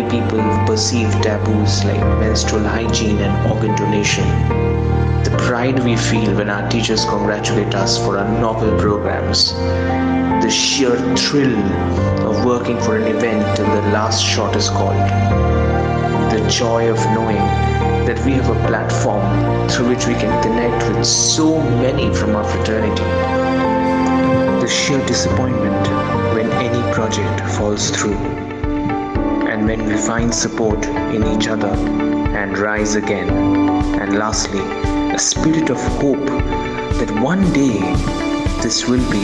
people perceive taboos like menstrual hygiene and organ donation. The pride we feel when our teachers congratulate us for our novel programs. The sheer thrill of working for an event till the last shot is called. The joy of knowing that we have a platform through which we can connect with so many from our fraternity. The sheer disappointment when any project falls through, and when we find support in each other and rise again. And lastly, a spirit of hope that one day this will be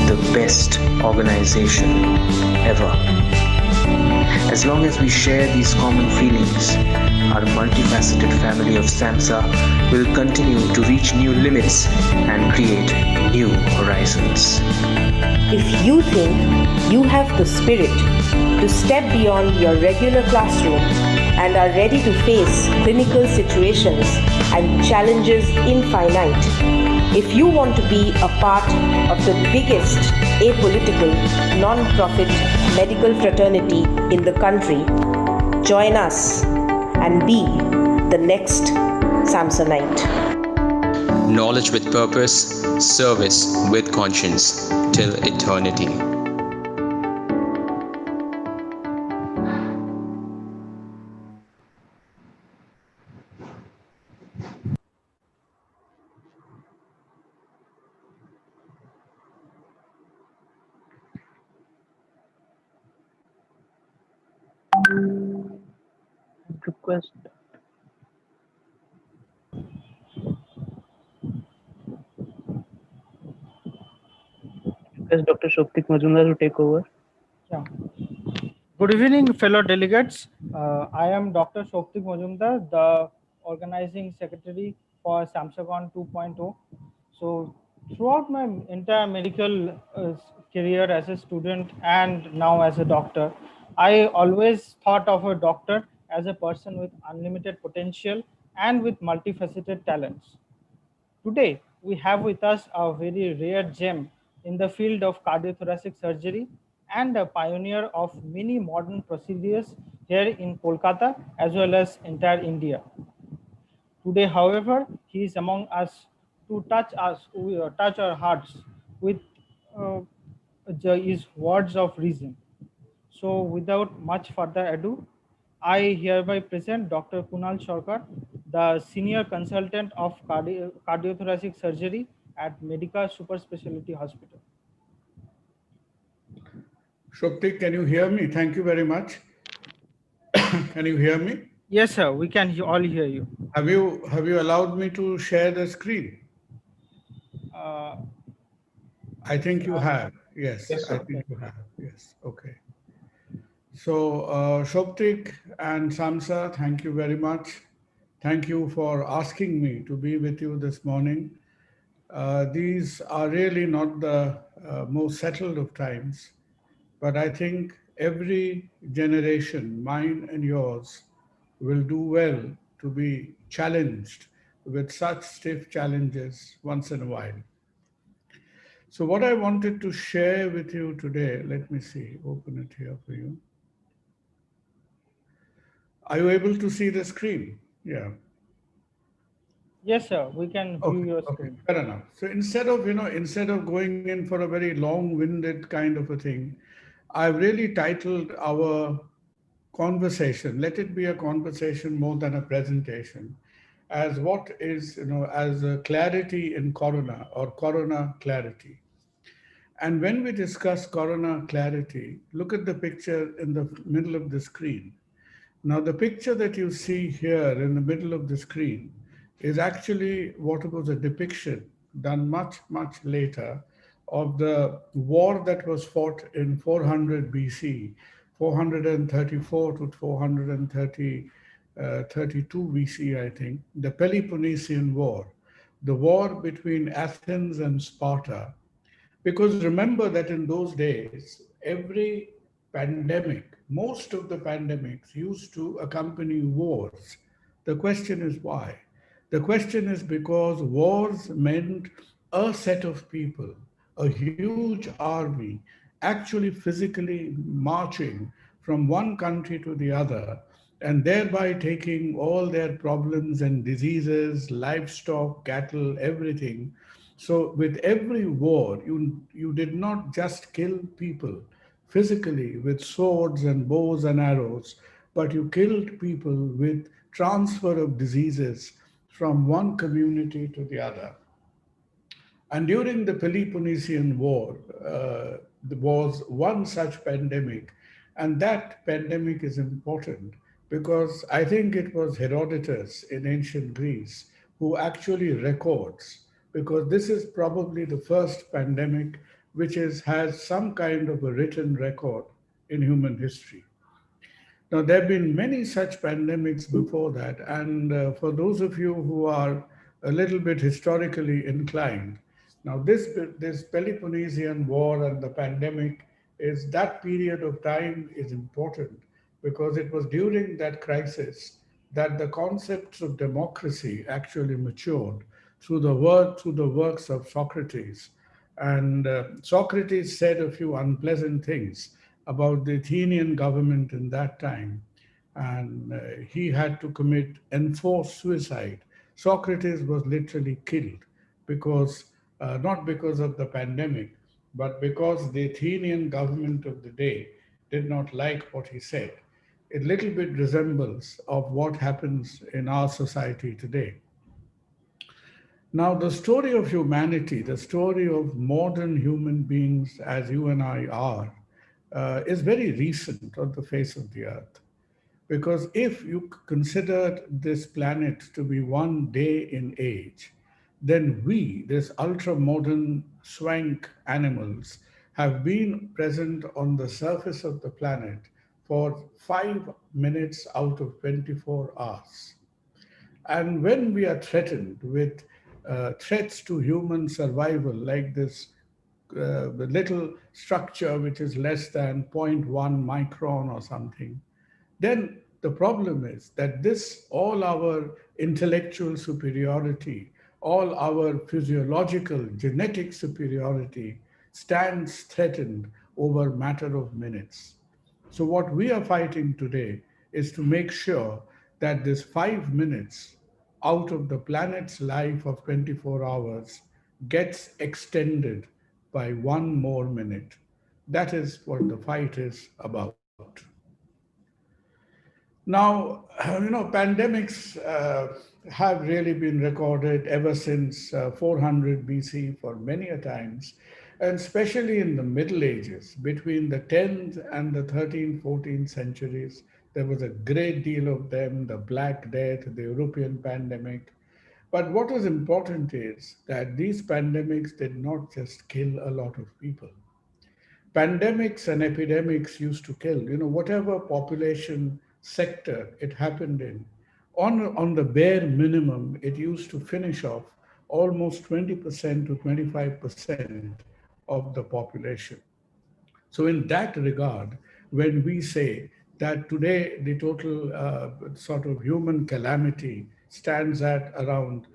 the best organization ever. As long as we share these common feelings, our multifaceted family of SAMSA will continue to reach new limits and create new horizons. If you think you have the spirit to step beyond your regular classroom and are ready to face clinical situations and challenges infinite, if you want to be a part of the biggest apolitical, non-profit medical fraternity in the country, join us and be the next Samsonite. Knowledge with purpose, service with conscience till eternity. Request Dr. Shoptik Majumdar to take over. Yeah. Good evening, fellow delegates. I am Dr. Shoptik Majumdar, the organizing secretary for SAMSACON 2.0. So, throughout my entire medical career as a student and now as a doctor, I always thought of a doctor as a person with unlimited potential and with multifaceted talents. Today, we have with us a very rare gem in the field of cardiothoracic surgery and a pioneer of many modern procedures here in Kolkata as well as entire India. Today, however, he is among us to touch our hearts with his words of reason. So, without much further ado, I hereby present Dr. Kunal Sarkar, the Senior Consultant of Cardiothoracic Surgery at Medica Super Specialty Hospital. Shoptik, can you hear me? Thank you very much. Can you hear me? Yes, sir. We can all hear you. Have you allowed me to share the screen? I think you have. Yes, I think you have. Yes. Okay. So, Shoptik and SAMSA, thank you very much. Thank you for asking me to be with you this morning. These are really not the most settled of times, but I think every generation, mine and yours, will do well to be challenged with such stiff challenges once in a while. So what I wanted to share with you today, let me see, open it here for you. Are you able to see the screen? Yeah. Yes, sir. We can view your screen. Fair enough. So instead of going in for a very long-winded kind of a thing, I've really titled our conversation, let it be a conversation more than a presentation, as what is, as a clarity in corona or corona clarity. And when we discuss corona clarity, look at the picture in the middle of the screen. Now, the picture that you see here in the middle of the screen is actually what was a depiction done much, much later of the war that was fought in 400 BC, 434 to 432 BC, I think, the Peloponnesian War, the war between Athens and Sparta. Because remember that in those days, every pandemic, most of the pandemics used to accompany wars. The question is why? The question is because wars meant a set of people, a huge army, actually physically marching from one country to the other, and thereby taking all their problems and diseases, livestock, cattle, everything. So, with every war, you did not just kill people physically with swords and bows and arrows, but you killed people with transfer of diseases from one community to the other. And during the Peloponnesian War, there was one such pandemic, and that pandemic is important because I think it was Herodotus in ancient Greece who actually records, because this is probably the first pandemic which has some kind of a written record in human history. Now, there have been many such pandemics before that, and for those of you who are a little bit historically inclined, now this Peloponnesian War and the pandemic is that period of time is important because it was during that crisis that the concepts of democracy actually matured through the works of Socrates. And Socrates said a few unpleasant things about the Athenian government in that time. And he had to commit enforced suicide. Socrates was literally killed because, not because of the pandemic, but because the Athenian government of the day did not like what he said. It little bit resembles of what happens in our society today. Now, the story of humanity, the story of modern human beings as you and I are, is very recent on the face of the earth. Because if you consider this planet to be one day in age, then we, this ultra modern swank animals, have been present on the surface of the planet for 5 minutes out of 24 hours. And when we are threatened with threats to human survival, like this the little structure which is less than zero point 0.1 micron or something, then the problem is that this, all our intellectual superiority, all our physiological, genetic superiority stands threatened over a matter of minutes. So what we are fighting today is to make sure that this 5 minutes out of the planet's life of 24 hours gets extended by one more minute. That is what the fight is about. Now, pandemics have really been recorded ever since 400 BC for many a times, and especially in the Middle Ages, between the 10th and the 13th, 14th centuries, there was a great deal of them, the Black Death, the European pandemic. But what is important is that these pandemics did not just kill a lot of people. Pandemics and epidemics used to kill, whatever population sector it happened in. On the bare minimum, it used to finish off almost 20% to 25% of the population. So, in that regard, when we say that today the total sort of human calamity stands at around,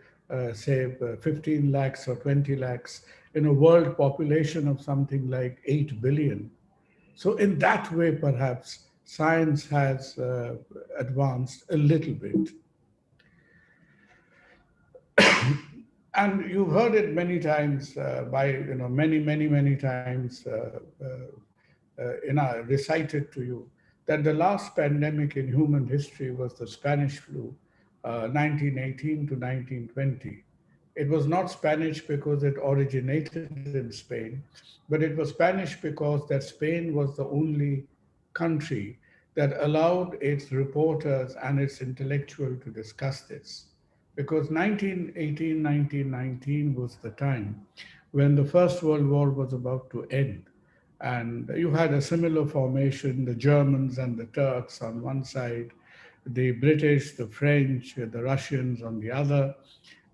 say, 15 lakhs or 20 lakhs in a world population of something like 8 billion. So, in that way, perhaps science has advanced a little bit. And you've heard it many times many times recited to you that the last pandemic in human history was the Spanish flu, 1918 to 1920. It was not Spanish because it originated in Spain, but it was Spanish because that Spain was the only country that allowed its reporters and its intellectual to discuss this. Because 1918, 1919 was the time when the First World War was about to end. And you had a similar formation, the Germans and the Turks on one side, the British, the French, the Russians on the other.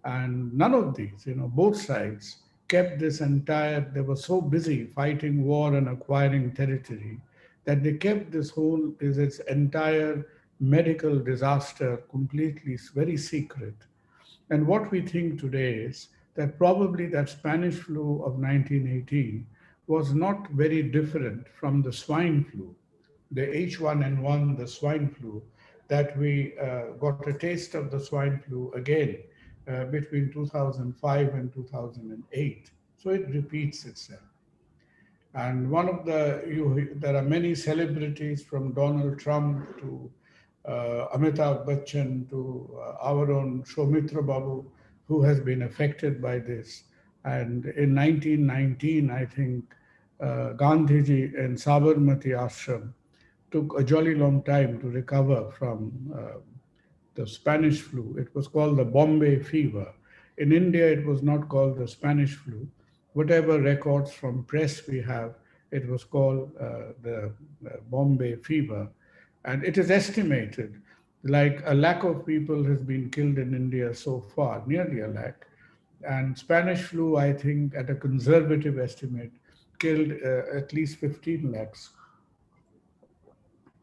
And none of these, both sides kept they were so busy fighting war and acquiring territory that they kept this entire medical disaster completely very secret. And what we think today is that probably that Spanish flu of 1918 was not very different from the swine flu. the H1N1, the swine flu, that we got a taste of the swine flu again between 2005 and 2008. So it repeats itself. And there are many celebrities from Donald Trump to Amitabh Bachchan to our own Soumitra Babu, who has been affected by this. And in 1919, I think Gandhiji in Sabarmati Ashram took a jolly long time to recover from the Spanish flu. It was called the Bombay fever. In India, it was not called the Spanish flu. Whatever records from press we have, it was called the Bombay fever. And it is estimated like a lakh of people has been killed in India so far, nearly a lakh. And Spanish flu, I think, at a conservative estimate, killed at least 15 lakhs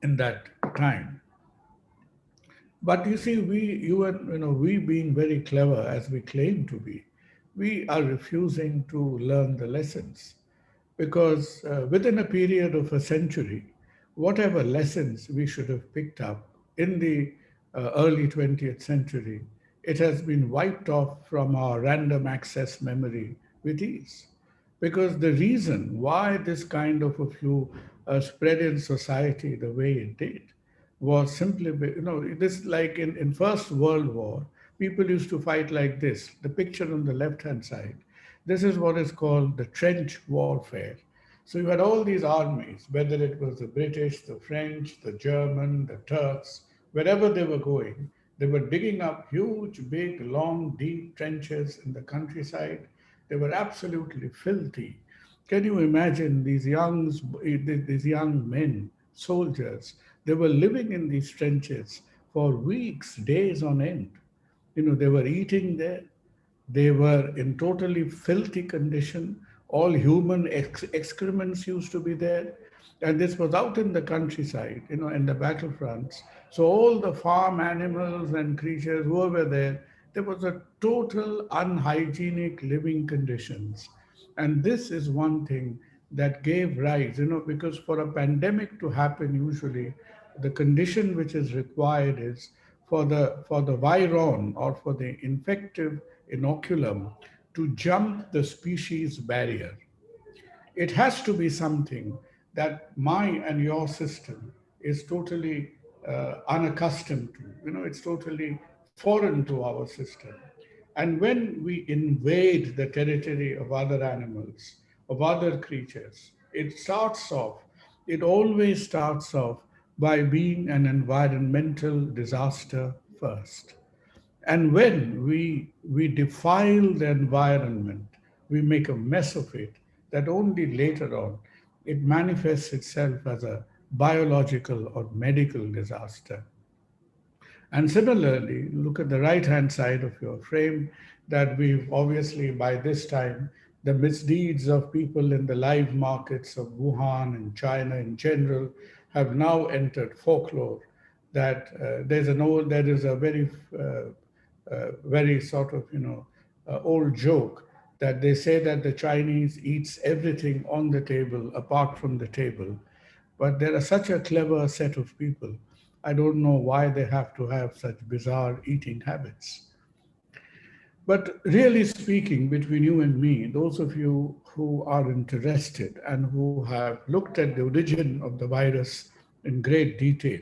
in that time. But you see, we being very clever as we claim to be, we are refusing to learn the lessons because within a period of a century, whatever lessons we should have picked up in the early 20th century, it has been wiped off from our random access memory with ease. Because the reason why this kind of a flu spread in society the way it did was simply, this like in First World War, people used to fight like this. The picture on the left-hand side, this is what is called the trench warfare. So you had all these armies, whether it was the British, the French, the German, the Turks, wherever they were going, they were digging up huge, big, long, deep trenches in the countryside. They were absolutely filthy. Can you imagine these young men, soldiers? They were living in these trenches for weeks, days on end. They were eating there. They were in totally filthy condition. All human excrements used to be there. And this was out in the countryside, in the battlefronts. So all the farm animals and creatures who were there was a total unhygienic living conditions. And this is one thing that gave rise, because for a pandemic to happen, usually the condition which is required is for the viron or for the infective inoculum to jump the species barrier. It has to be something that my and your system is totally unaccustomed to. It's totally foreign to our system. And when we invade the territory of other animals, of other creatures, it always starts off by being an environmental disaster first. And when we defile the environment, we make a mess of it, that only later on it manifests itself as a biological or medical disaster. And similarly, look at the right-hand side of your frame, that we've obviously by this time, the misdeeds of people in the live markets of Wuhan and China in general have now entered folklore, that there is a very sort of, old joke that they say that the Chinese eats everything on the table apart from the table. But they're such a clever set of people. I don't know why they have to have such bizarre eating habits. But really speaking, between you and me, those of you who are interested and who have looked at the origin of the virus in great detail,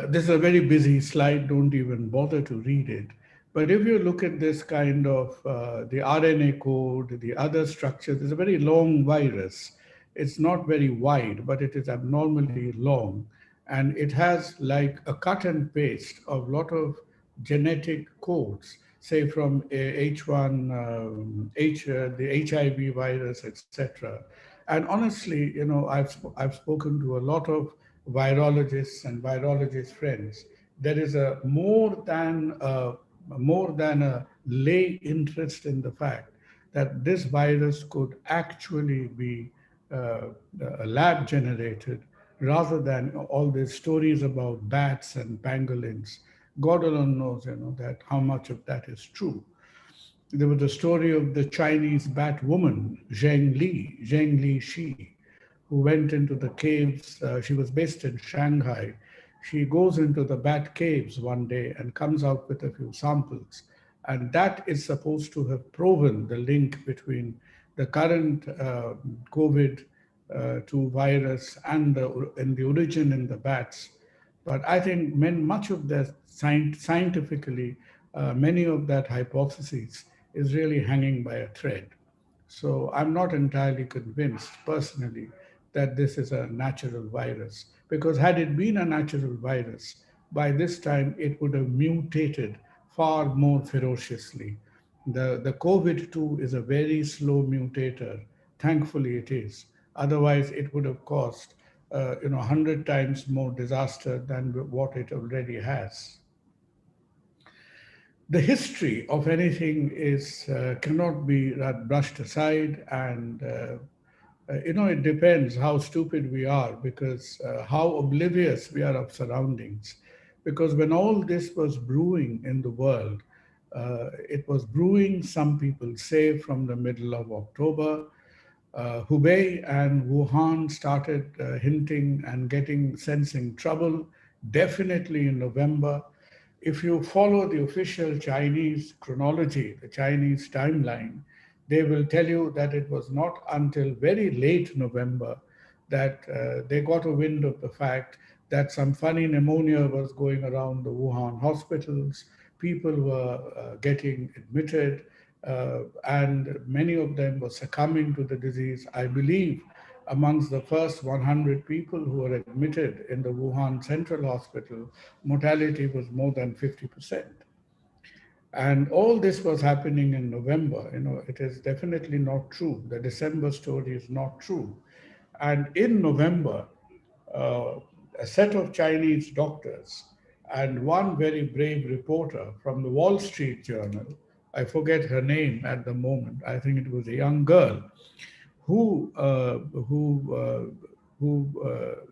this is a very busy slide, don't even bother to read it. But if you look at this kind of the RNA code, the other structures, it's a very long virus. It's not very wide, but it is abnormally long. And it has like a cut and paste of a lot of genetic codes, say from H1, the HIV virus, etc. And honestly, I've spoken to a lot of virologists and virologist friends. There is a more than a lay interest in the fact that this virus could actually be lab generated rather than all these stories about bats and pangolins. God alone knows, that how much of that is true. There was the story of the Chinese bat woman, Zheng Li Shi, who went into the caves. She was based in Shanghai. She goes into the bat caves one day and comes out with a few samples. And that is supposed to have proven the link between the current COVID 2 virus and the origin in the bats. But I think much of that scientifically, many of that hypothesis is really hanging by a thread. So I'm not entirely convinced personally that this is a natural virus, because had it been a natural virus, by this time it would have mutated far more ferociously. The COVID-2 is a very slow mutator. Thankfully it is. Otherwise it would have caused 100 times more disaster than what it already has. The history of anything is cannot be brushed aside, and it depends how stupid we are, because how oblivious we are of surroundings. Because when all this was brewing in the world, it was brewing, some people say, from the middle of October. Hubei and Wuhan started hinting and sensing trouble, definitely in November. If you follow the official Chinese chronology, the Chinese timeline, they will tell you that it was not until very late November that they got a wind of the fact that some funny pneumonia was going around the Wuhan hospitals. People were getting admitted, and many of them were succumbing to the disease. I believe amongst the first 100 people who were admitted in the Wuhan Central Hospital, mortality was more than 50%. And all this was happening in November. It is definitely not true. The December story is not true. And in November, a set of Chinese doctors and one very brave reporter from the Wall Street Journal, I forget her name at the moment, I think it was a young girl, who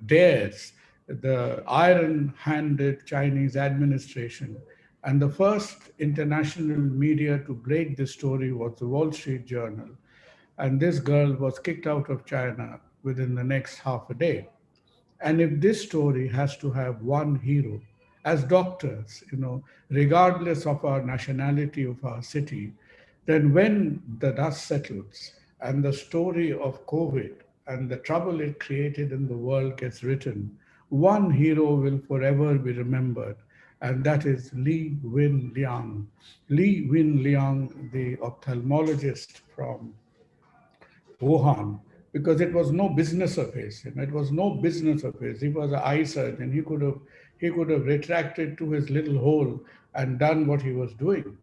dares the iron-handed Chinese administration. And the first international media to break this story was the Wall Street Journal. And this girl was kicked out of China within the next half a day. And if this story has to have one hero, as doctors, regardless of our nationality, of our city, then when the dust settles and the story of COVID and the trouble it created in the world gets written, one hero will forever be remembered, and that is Li Wenliang. Li Wenliang, the ophthalmologist from Wuhan, because it was no business of his. It was no business of his. He was an eye surgeon. He could have retracted to his little hole and done what he was doing.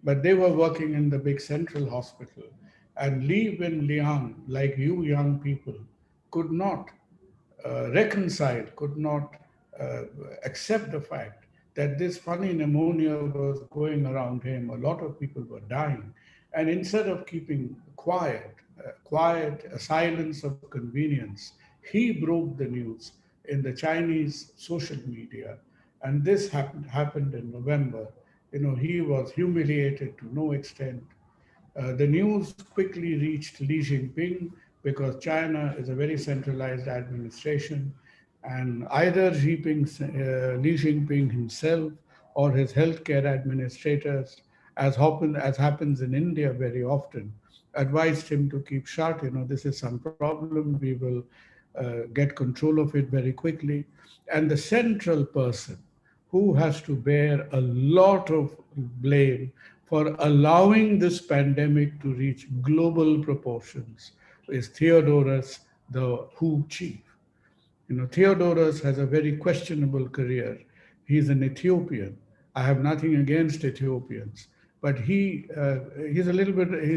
But they were working in the big central hospital. And Li Wenliang, like you young people, could not reconcile, could not accept the fact that this funny pneumonia was going around him. A lot of people were dying. And instead of keeping quiet, a silence of convenience, he broke the news in the Chinese social media. And this happened in November. He was humiliated to no extent. The news quickly reached Xi Jinping, because China is a very centralized administration, and either Xi Jinping himself or his healthcare administrators, as happens in India very often, advised him to keep shut. This is some problem. We will get control of it very quickly. And the central person who has to bear a lot of blame for allowing this pandemic to reach global proportions is Theodorus, the WHO chief. Theodorus has a very questionable career. He's an Ethiopian. I have nothing against Ethiopians, but he's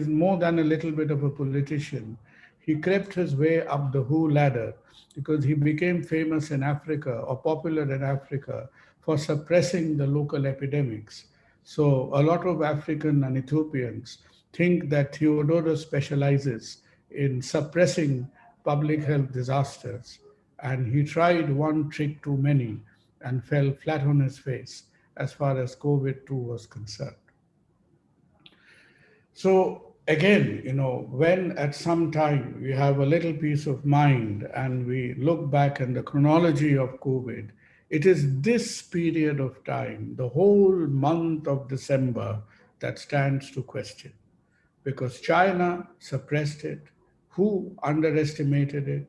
more than a little bit of a politician. He crept his way up the WHO ladder because he became famous in Africa, or popular in Africa, for suppressing the local epidemics. So a lot of African and Ethiopians think that Theodorus specializes in suppressing public health disasters. And he tried one trick too many and fell flat on his face as far as COVID-2 was concerned. So again, when at some time we have a little peace of mind and we look back in the chronology of COVID, it is this period of time, the whole month of December, that stands to question because China suppressed it. Who underestimated it?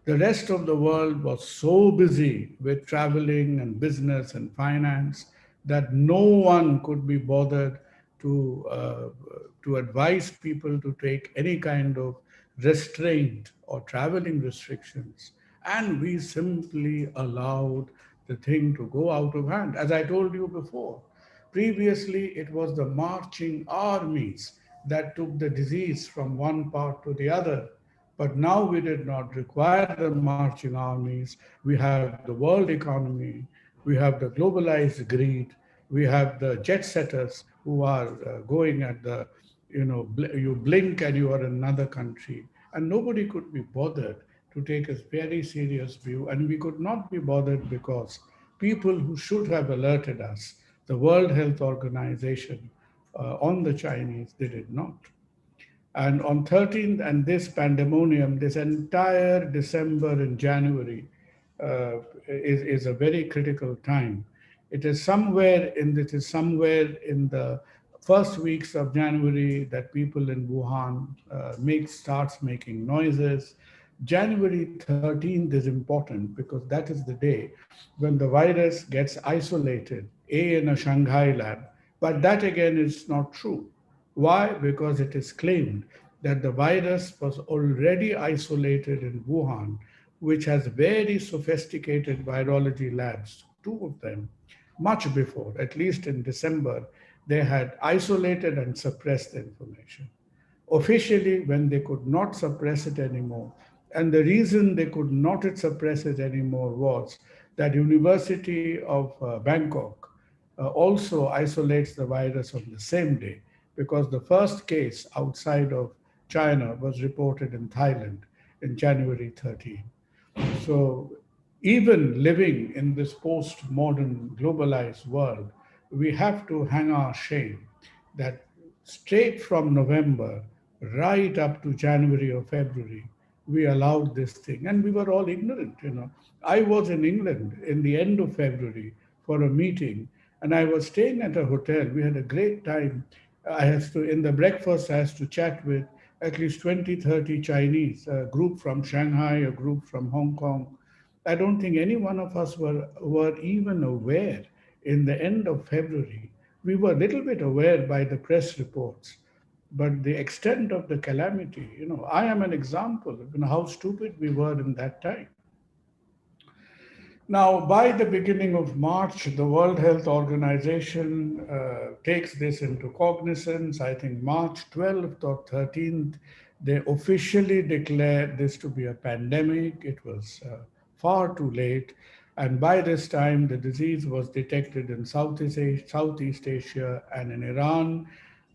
The rest of the world was so busy with traveling and business and finance that no one could be bothered to, uh, to advise people to take any kind of restraint or traveling restrictions. And we simply allowed the thing to go out of hand. As I told you before, previously it was the marching armies that took the disease from one part to the other. But now we did not require the marching armies. We have the world economy, we have the globalized greed, we have the jet setters who are going at the, you blink and you are in another country. And nobody could be bothered to take a very serious view. And we could not be bothered because people who should have alerted us, the World Health Organization, on the Chinese, they did not. And on 13th, and this pandemonium, this entire December and January is a very critical time. It is somewhere in the first weeks of January that people in Wuhan starts making noises. January 13th is important because that is the day when the virus gets isolated, in a Shanghai lab. But that again is not true. Why? Because it is claimed that the virus was already isolated in Wuhan, which has very sophisticated virology labs, two of them, much before, at least in December, they had isolated and suppressed the information. Officially, when they could not suppress it anymore, and the reason they could not suppress it anymore was that University of Bangkok also isolates the virus on the same day because the first case outside of China was reported in Thailand in January 13. So even living in this post-modern globalized world, we have to hang our shame that straight from November right up to January or February, we allowed this thing and we were all ignorant. I was in England in the end of February for a meeting and I was staying at a hotel. We had a great time. In the breakfast, I had to chat with at least 20, 30 Chinese, a group from Shanghai, a group from Hong Kong. I don't think any one of us were even aware in the end of February. We were a little bit aware by the press reports, but the extent of the calamity, I am an example of how stupid we were in that time. Now, by the beginning of March, the World Health Organization takes this into cognizance. I think March 12th or 13th, they officially declared this to be a pandemic. It was far too late. And by this time, the disease was detected in Southeast Asia and in Iran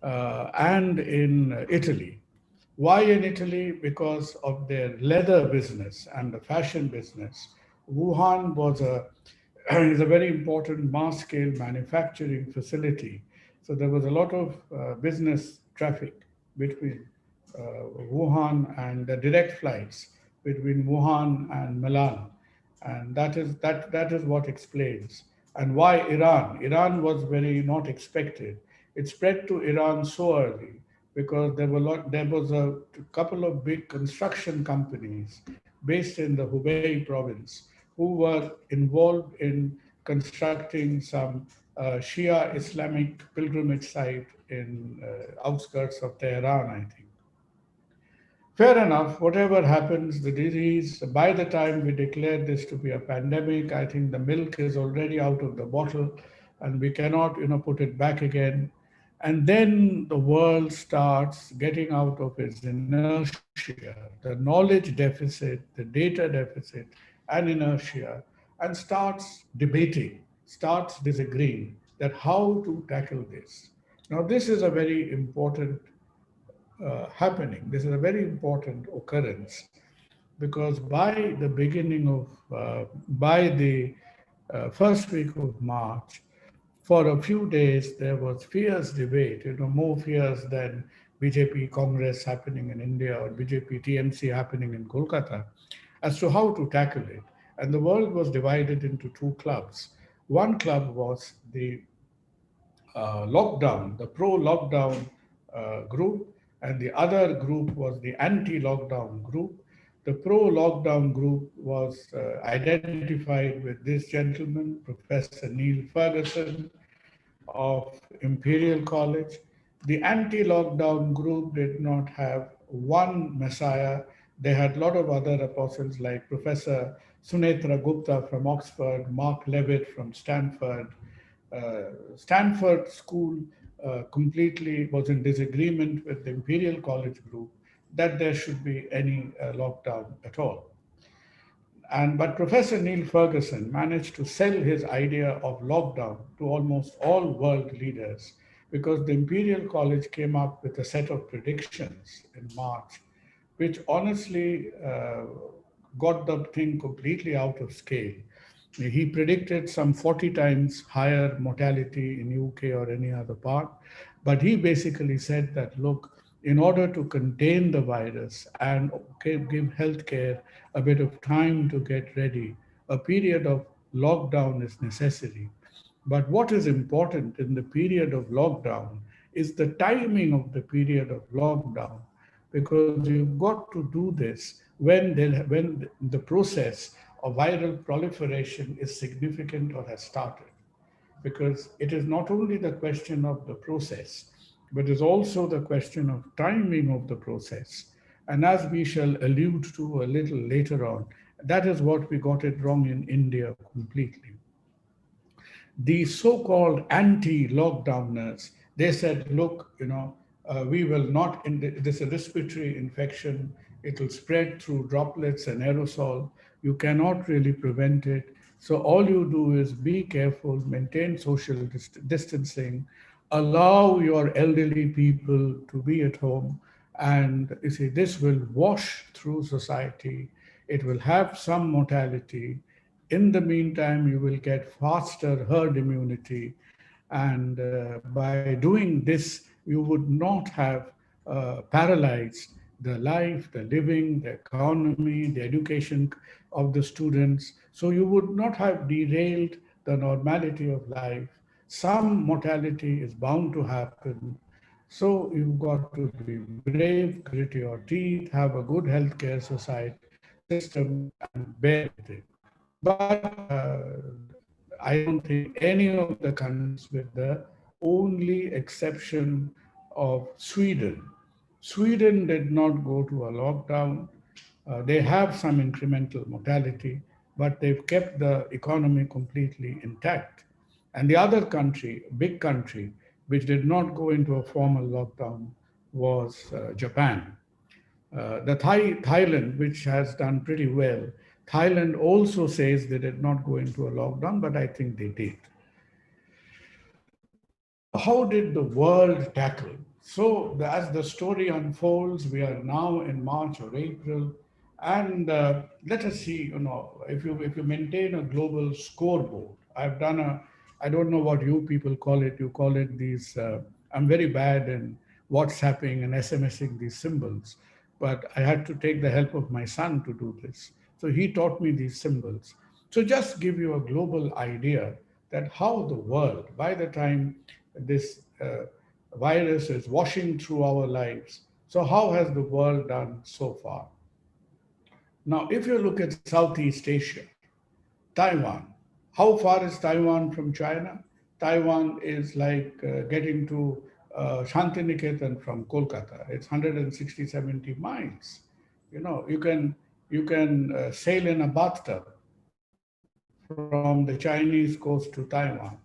and in Italy. Why in Italy? Because of their leather business and the fashion business. Wuhan is a very important mass-scale manufacturing facility. So there was a lot of business traffic between Wuhan and the direct flights between Wuhan and Milan. And that is what explains. And why Iran? Iran was very not expected. It spread to Iran so early because there was a couple of big construction companies based in the Hubei province who were involved in constructing some Shia Islamic pilgrimage site in outskirts of Tehran, I think. Fair enough, whatever happens, the disease, by the time we declare this to be a pandemic, I think the milk is already out of the bottle and we cannot, put it back again. And then the world starts getting out of its inertia, the knowledge deficit, the data deficit, and inertia, and starts debating, starts disagreeing that how to tackle this. Now, this is a very important happening. This is a very important occurrence because by the first week of March, for a few days, there was fierce debate, more fierce than BJP Congress happening in India or BJP TMC happening in Kolkata, as to how to tackle it. And the world was divided into two clubs. One club was the lockdown, the pro-lockdown group, and the other group was the anti-lockdown group. The pro-lockdown group was identified with this gentleman, Professor Neil Ferguson of Imperial College. The anti-lockdown group did not have one messiah. They had a lot of other apostles like Professor Sunetra Gupta from Oxford, Mark Levitt from Stanford. Stanford School completely was in disagreement with the Imperial College group that there should be any lockdown at all. But Professor Neil Ferguson managed to sell his idea of lockdown to almost all world leaders because the Imperial College came up with a set of predictions in March, which honestly got the thing completely out of scale. He predicted some 40 times higher mortality in UK or any other part. But he basically said that, look, in order to contain the virus and give healthcare a bit of time to get ready, a period of lockdown is necessary. But what is important in the period of lockdown is the timing of the period of lockdown, because you've got to do this when the process of viral proliferation is significant or has started. Because it is not only the question of the process, but is also the question of timing of the process. And as we shall allude to a little later on, that is what we got it wrong in India completely. The so-called anti-lockdowners, they said, look, we will not, this is a respiratory infection, it will spread through droplets and aerosol. You cannot really prevent it. So all you do is be careful, maintain social distancing, allow your elderly people to be at home. And you see, this will wash through society. It will have some mortality. In the meantime, you will get faster herd immunity. And by doing this, you would not have paralyzed the life, the living, the economy, the education of the students. So you would not have derailed the normality of life. Some mortality is bound to happen. So you've got to be brave, grit your teeth, have a good healthcare society system, and bear with it. But I don't think any of the countries, with the only exception of Sweden. Sweden did not go to a lockdown. They have some incremental mortality, but they've kept the economy completely intact. And the other country, big country, which did not go into a formal lockdown was Japan. Thailand, which has done pretty well, Thailand also says they did not go into a lockdown, but I think they did. How did the world tackle? So as the story unfolds, we are now in March or April, and let us see, if you maintain a global scoreboard. I've done I don't know what you people call it. You call it these, I'm very bad in WhatsApping and SMSing these symbols, but I had to take the help of my son to do this. So he taught me these symbols. So just give you a global idea that how the world, by the time this virus is washing through our lives, so how has the world done so far? Now, if you look at Southeast Asia, Taiwan, how far is Taiwan from China? Taiwan is like getting to Shantiniketan from Kolkata. It's 160, 70 miles. You can sail in a bathtub from the Chinese coast to Taiwan.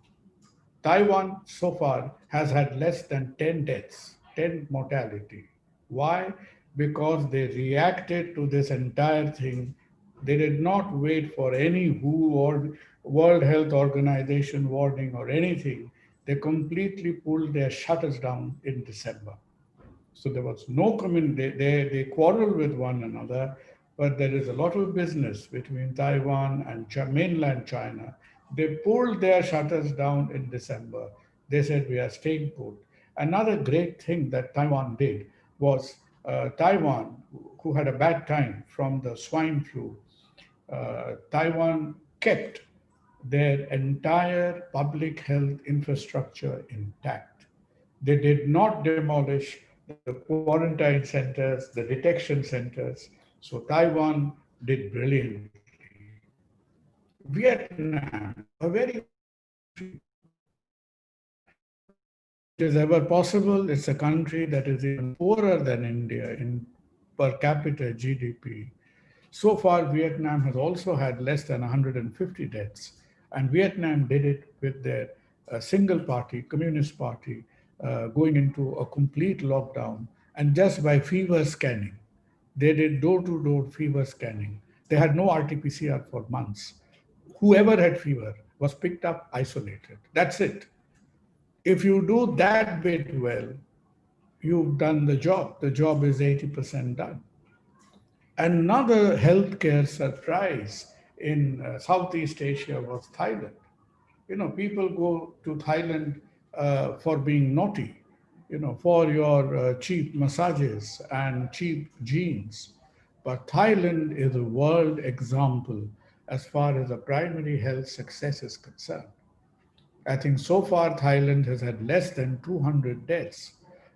Taiwan so far has had less than 10 deaths, 10 mortality. Why? Because they reacted to this entire thing. They did not wait for any WHO or World Health Organization warning or anything. They completely pulled their shutters down in December. So there was no community. They quarreled with one another, but there is a lot of business between Taiwan and mainland China. They pulled their shutters down in December. They said, we are staying put. Another great thing that Taiwan did was Taiwan, who had a bad time from the swine flu, Taiwan kept their entire public health infrastructure intact. They did not demolish the quarantine centers, the detection centers. So Taiwan did brilliantly. Vietnam, a very poor country. It is ever possible. It's a country that is even poorer than India in per capita GDP. So far, Vietnam has also had less than 150 deaths, and Vietnam did it with their single party, Communist Party, going into a complete lockdown, and just by fever scanning. They did door to door fever scanning. They had no RT PCR for months. Whoever had fever was picked up, isolated. That's it. If you do that bit well, you've done the job. The job is 80% done. Another healthcare surprise in Southeast Asia was Thailand. You know, people go to Thailand for being naughty, you know, for your cheap massages and cheap jeans. But Thailand is a world example as far as a primary health success is concerned. I think so far Thailand has had less than 200 deaths.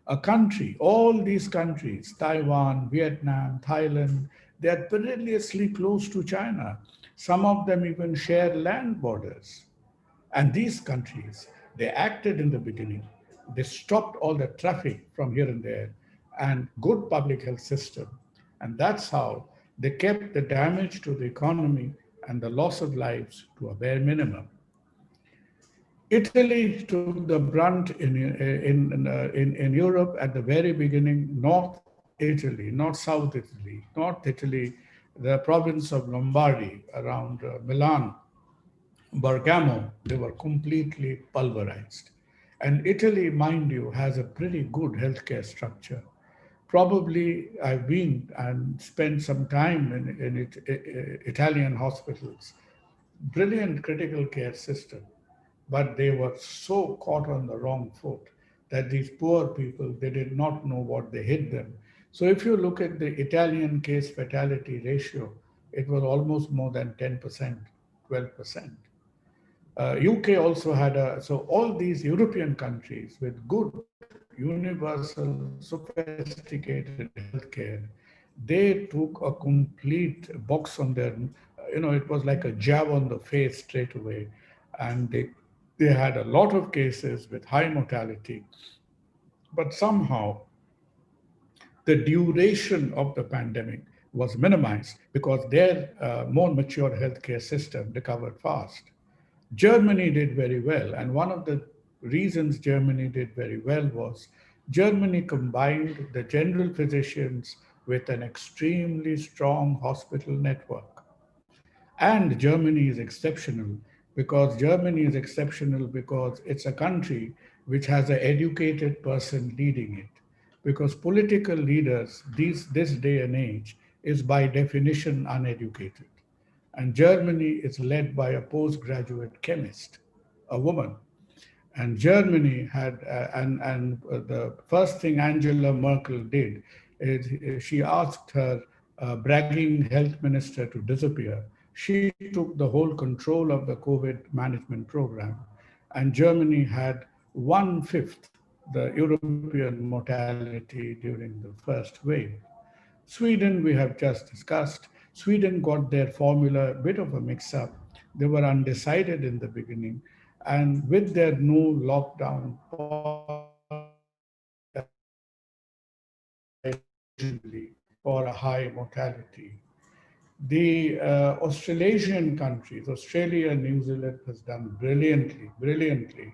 A country, all these countries, Taiwan, Vietnam, Thailand, they are perilously close to China. Some of them even share land borders. And these countries, they acted in the beginning. They stopped all the traffic from here and there and good public health system. And that's how they kept the damage to the economy and the loss of lives to a bare minimum. Italy took the brunt in Europe at the very beginning. North Italy, not South Italy. North Italy, the province of Lombardy around Milan, Bergamo, they were completely pulverized. And Italy, mind you, has a pretty good healthcare structure. Probably I've been and spent some time in Italian hospitals. Brilliant critical care system, but they were so caught on the wrong foot that these poor people, they did not know what they hit them. So if you look at the Italian case fatality ratio, it was almost more than 10%, 12%. UK also had so all these European countries with good, universal, sophisticated healthcare, they took a complete box on their, it was like a jab on the face straight away. And they had a lot of cases with high mortality, but somehow the duration of the pandemic was minimized because their more mature healthcare system recovered fast. Germany did very well, and one of the reasons Germany did very well was Germany combined the general physicians with an extremely strong hospital network. And Germany is exceptional because it's a country which has an educated person leading it. Because political leaders this day and age is by definition uneducated. And Germany is led by a postgraduate chemist, a woman. And Germany had, the first thing Angela Merkel did is she asked her bragging health minister to disappear. She took the whole control of the COVID management program, and Germany had 1/5 the European mortality during the first wave. Sweden, we have just discussed. Sweden got their formula a bit of a mix up. They were undecided in the beginning. And with their no lockdown policy, for a high mortality. The Australasian countries, Australia and New Zealand has done brilliantly.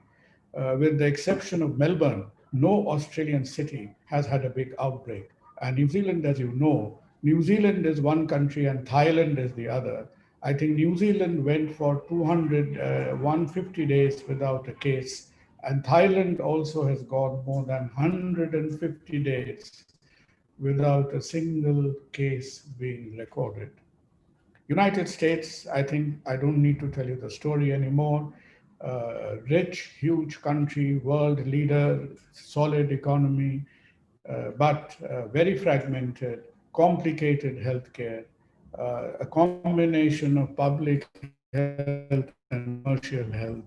With the exception of Melbourne, no Australian city has had a big outbreak. And New Zealand, as you know, New Zealand is one country and Thailand is the other. I think New Zealand went for 150 days without a case. And Thailand also has gone more than 150 days without a single case being recorded. United States, I think I don't need to tell you the story anymore. rich, huge country, world leader, solid economy, but very fragmented, complicated healthcare, a combination of public health and commercial health.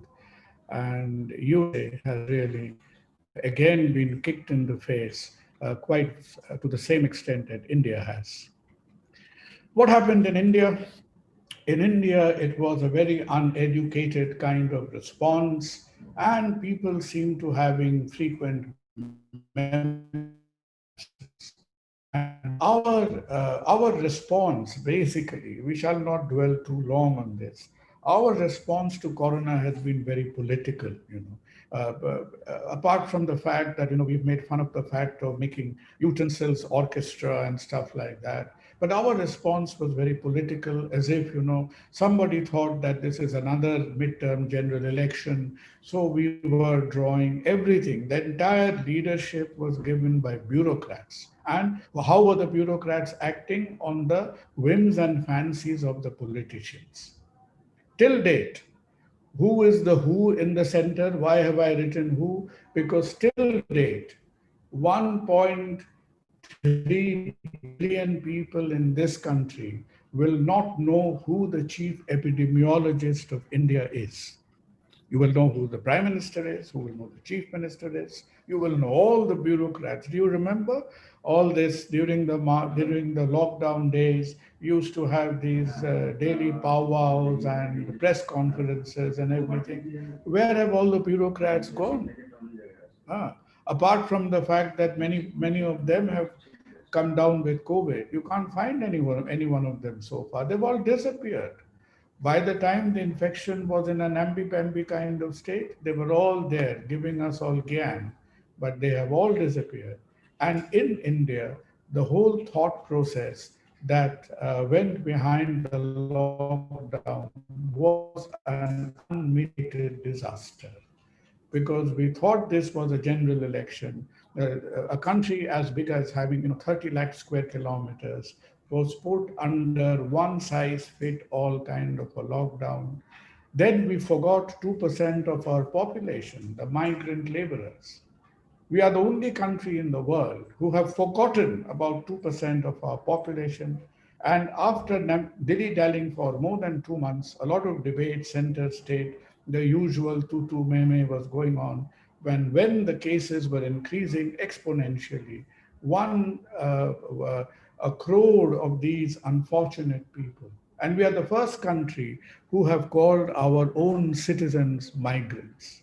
And USA has really, again, been kicked in the face quite to the same extent that India has. What happened in India? In India, it was a very uneducated kind of response, and people seem to having frequent and our response, basically, we shall not dwell too long on this. Our response to Corona has been very political, apart from the fact that, we've made fun of the fact of making utensils, orchestra and stuff like that. But our response was very political, as if, somebody thought that this is another midterm general election. So we were drawing everything. The entire leadership was given by bureaucrats. And how were the bureaucrats acting? On the whims and fancies of the politicians. Till date, who is the who in the center? Why have I written who? Because till date, 1.3 billion people in this country will not know who the chief epidemiologist of India is. You will know who the prime minister is, who will know the chief minister is. You will know all the bureaucrats. Do you remember all this during the lockdown days? Used to have these daily powwows and press conferences and everything. Where have all the bureaucrats gone? Apart from the fact that many of them have come down with COVID, you can't find any one of them so far. They've all disappeared. By the time the infection was in an ambi-pambi kind of state, they were all there giving us all gyan, but they have all disappeared. And in India, the whole thought process that went behind the lockdown was an unmitigated disaster, because we thought this was a general election. A country as big as having 30 lakh square kilometers was put under one size fit all kind of a lockdown. Then we forgot 2% of our population, the migrant laborers. We are the only country in the world who have forgotten about 2% of our population. And after dilly-dallying for more than 2 months, a lot of debate, center state, the usual tutu meme was going on. When the cases were increasing exponentially, a crore of these unfortunate people. And we are the first country who have called our own citizens migrants.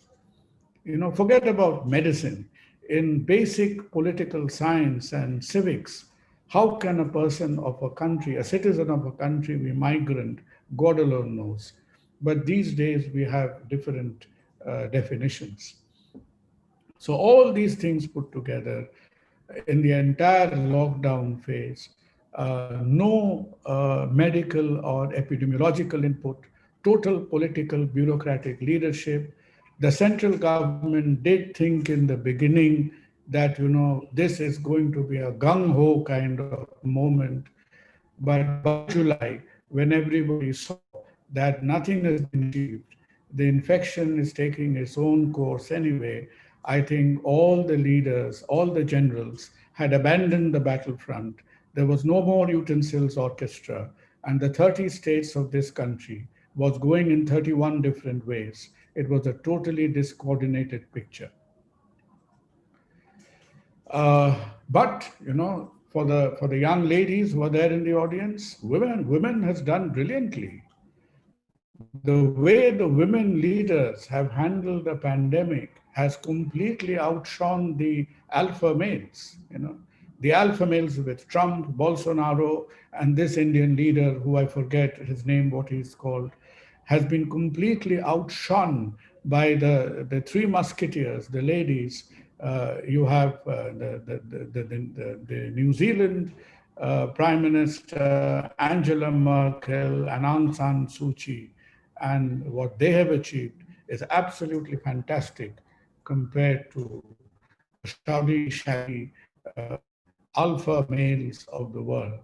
Forget about medicine. In basic political science and civics, how can a person of a country, a citizen of a country, be migrant? God alone knows. But these days we have different definitions. So all these things put together in the entire lockdown phase, no medical or epidemiological input, total political bureaucratic leadership. The central government did think in the beginning that, this is going to be a gung-ho kind of moment. But by July, when everybody saw that nothing has been achieved, the infection is taking its own course anyway, I think all the leaders, all the generals had abandoned the battlefront. There was no more utensils orchestra, and the 30 states of this country was going in 31 different ways. It was a totally discoordinated picture. But for the young ladies who are there in the audience, women has done brilliantly. The way the women leaders have handled the pandemic has completely outshone the alpha males. The alpha males with Trump, Bolsonaro, and this Indian leader who I forget his name, what he's called, has been completely outshone by the three musketeers, the ladies. You have the New Zealand Prime Minister Angela Merkel and Aung San Suu Kyi. And what they have achieved is absolutely fantastic compared to the shabby, alpha males of the world.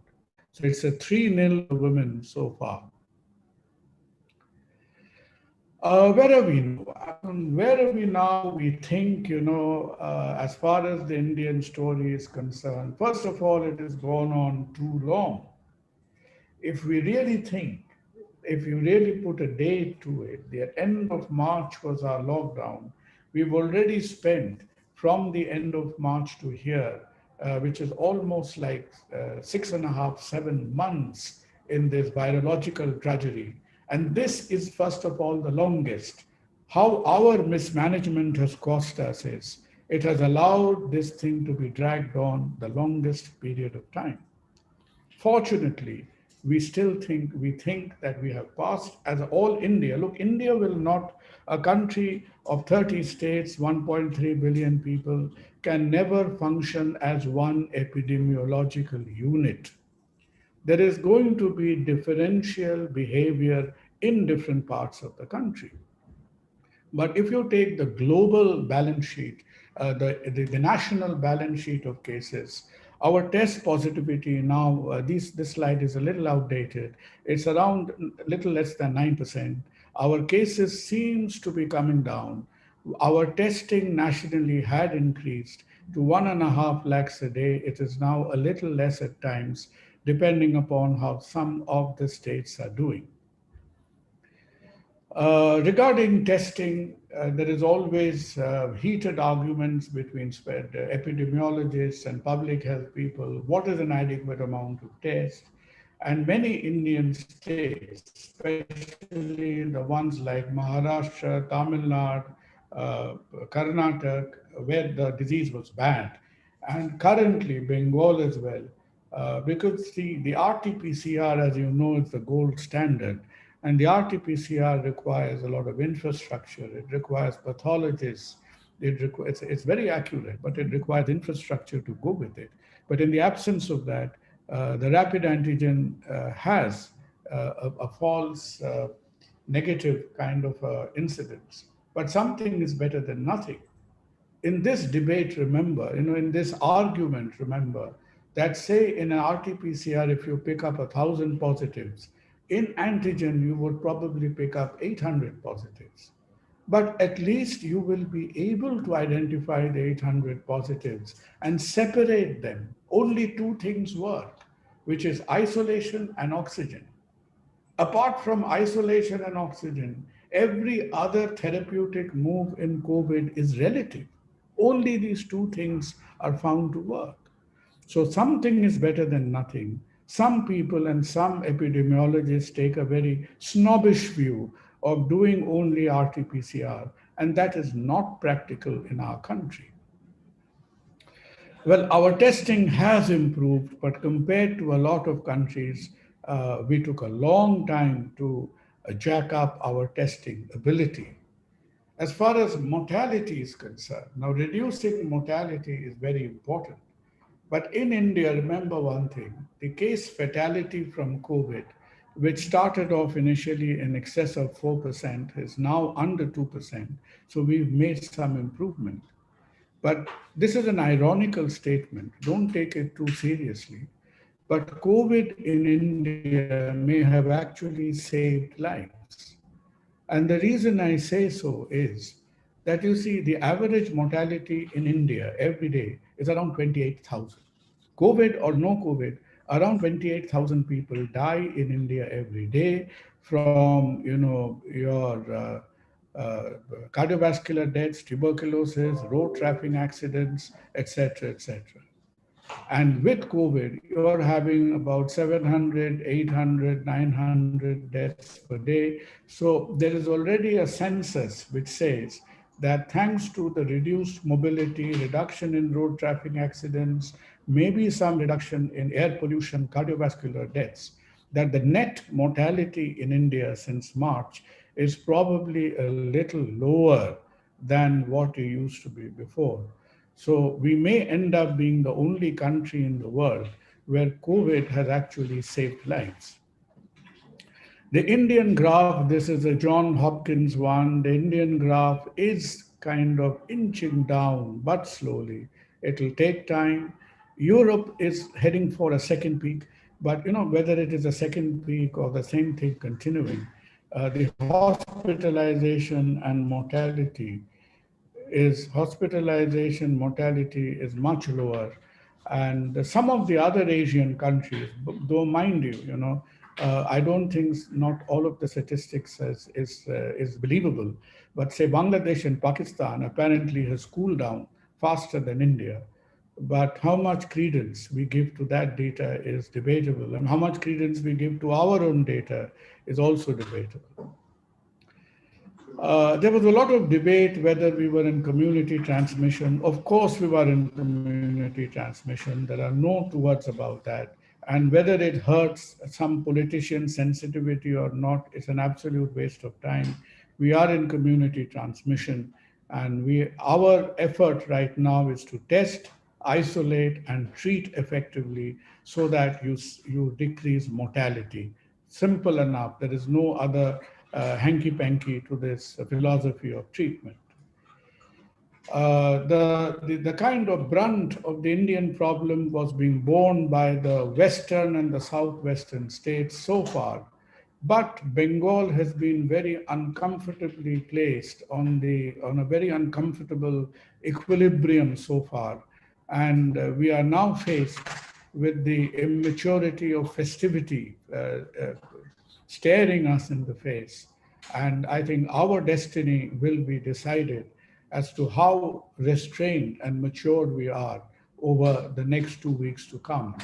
So it's a 3-0 women so far. Where are we now? Where are we now? We think, as far as the Indian story is concerned, first of all, it has gone on too long. If we really think, if you really put a date to it, the end of March was our lockdown. We've already spent from the end of March to here, which is almost like 6.5, 7 months in this virological tragedy. And this is, first of all, the longest. How our mismanagement has cost us is it has allowed this thing to be dragged on the longest period of time. Fortunately, we think that we have passed as all India. Look, India will not, a country of 30 states, 1.3 billion people, can never function as one epidemiological unit. There is going to be differential behavior in different parts of the country. But if you take the global balance sheet, the national balance sheet of cases, our test positivity now, this slide is a little outdated. It's around a little less than 9%. Our cases seems to be coming down. Our testing nationally had increased to 1.5 lakhs a day. It is now a little less at times, depending upon how some of the states are doing. Regarding testing, there is always heated arguments between epidemiologists and public health people. What is an adequate amount of test? And many Indian states, especially the ones like Maharashtra, Tamil Nadu, Karnataka, where the disease was banned, and currently Bengal as well, because the RT-PCR, as you know, is the gold standard. And the RT-PCR requires a lot of infrastructure. It requires pathologists. It's very accurate, but it requires infrastructure to go with it. But in the absence of that, the rapid antigen has a false negative kind of incidence. But something is better than nothing. In this debate, remember, in this argument, remember that say in an RT-PCR, if you pick up 1,000 positives, in antigen, you would probably pick up 800 positives. But at least you will be able to identify the 800 positives and separate them. Only two things work, which is isolation and oxygen. Apart from isolation and oxygen, every other therapeutic move in COVID is relative. Only these two things are found to work. So something is better than nothing. Some people and some epidemiologists take a very snobbish view of doing only RT-PCR, and that is not practical in our country. Well, our testing has improved, but compared to a lot of countries, we took a long time to jack up our testing ability. As far as mortality is concerned, now reducing mortality is very important. But in India, remember one thing, the case fatality from COVID, which started off initially in excess of 4%, is now under 2%. So we've made some improvement. But this is an ironical statement. Don't take it too seriously. But COVID in India may have actually saved lives. And the reason I say so is that you see the average mortality in India every day is around 28,000. COVID or no COVID, around 28,000 people die in India every day from, your cardiovascular deaths, tuberculosis, road traffic accidents, etc., etc. And with COVID, you're having about 700, 800, 900 deaths per day. So there is already a census which says that thanks to the reduced mobility, reduction in road traffic accidents, maybe some reduction in air pollution, cardiovascular deaths, that the net mortality in India since March is probably a little lower than what it used to be before. So we may end up being the only country in the world where COVID has actually saved lives. The Indian graph, this is a John Hopkins one, the Indian graph is kind of inching down, but slowly. It'll take time. Europe is heading for a second peak, but whether it is a second peak or the same thing continuing, The hospitalization and mortality mortality is much lower. And some of the other Asian countries, though mind you, I don't think not all of the statistics is believable, but say Bangladesh and Pakistan apparently has cooled down faster than India. But how much credence we give to that data is debatable, and how much credence we give to our own data is also debatable. There was a lot of debate whether we were in community transmission. Of course, we were in community transmission. There are no two words about that. And whether it hurts some politician sensitivity or not, it's an absolute waste of time. We are in community transmission, and our effort right now is to test, isolate, and treat effectively so that you decrease mortality. Simple enough. There is no other hanky-panky to this philosophy of treatment. The kind of brunt of the Indian problem was being borne by the western and the southwestern states so far, but Bengal has been very uncomfortably placed on a very uncomfortable equilibrium so far, and we are now faced with the immaturity of festivity staring us in the face. And I think our destiny will be decided as to how restrained and matured we are over the next 2 weeks to come.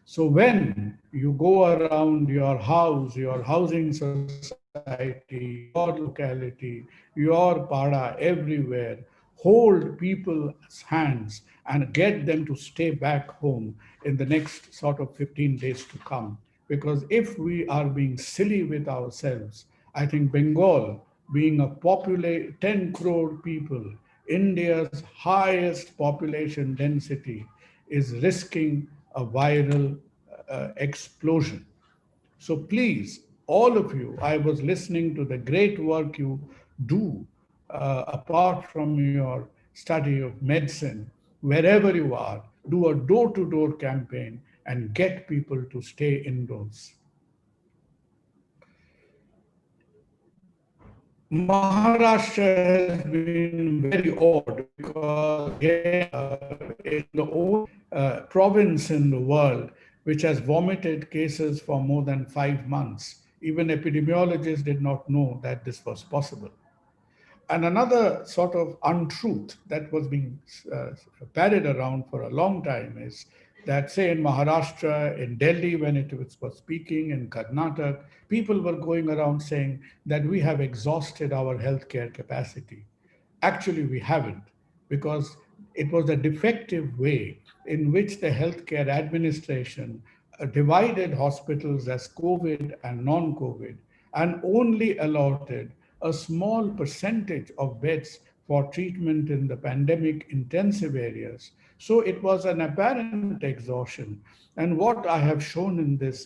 So when you go around your house, your housing society, your locality, your pada, everywhere, hold people's hands and get them to stay back home in the next sort of 15 days to come. Because if we are being silly with ourselves, I think Bengal, being 10 crore people, India's highest population density, is risking a viral explosion. So please, all of you, I was listening to the great work you do apart from your study of medicine, wherever you are, do a door-to-door campaign and get people to stay indoors. Maharashtra has been very odd because it's the only province in the world which has vomited cases for more than 5 months. Even epidemiologists did not know that this was possible. And another sort of untruth that was being parried around for a long time is that, say, in Maharashtra, in Delhi, when it was speaking, in Karnataka, people were going around saying that we have exhausted our healthcare capacity. Actually, we haven't, because it was a defective way in which the healthcare administration divided hospitals as COVID and non-COVID and only allotted a small percentage of beds for treatment in the pandemic intensive areas. So it was an apparent exhaustion. And what I have shown in this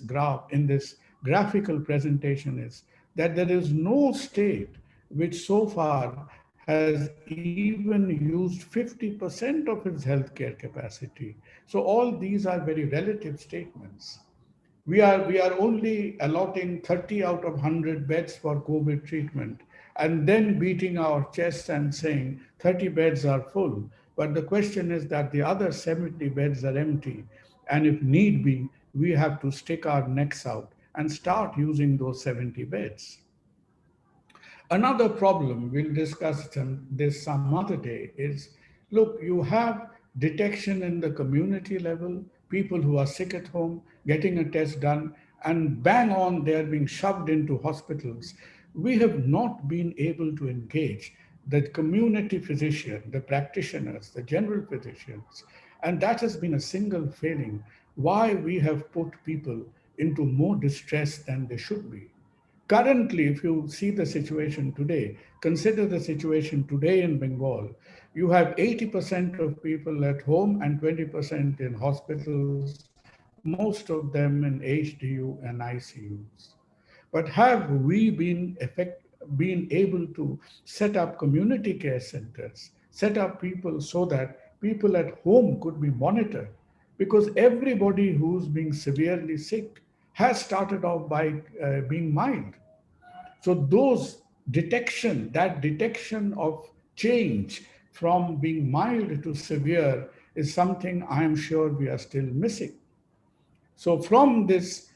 graphical presentation is that there is no state which so far has even used 50% of its healthcare capacity. So all these are very relative statements. We are only allotting 30 out of 100 beds for COVID treatment and then beating our chests and saying 30 beds are full. But the question is that the other 70 beds are empty. And if need be, we have to stick our necks out and start using those 70 beds. Another problem, we'll discuss this some other day, is look, you have detection in the community level, people who are sick at home, getting a test done, and bang on, they're being shoved into hospitals. We have not been able to engage the community physician, the practitioners, the general physicians, and that has been a single failing why we have put people into more distress than they should be. Currently, if you see the situation today, consider the situation today in Bengal, you have 80% of people at home and 20% in hospitals, most of them in HDU and ICUs. But have we been able to set up community care centers, set up people so that people at home could be monitored? Because everybody who's being severely sick has started off by being mild. So that detection of change from being mild to severe is something I'm sure we are still missing. So from this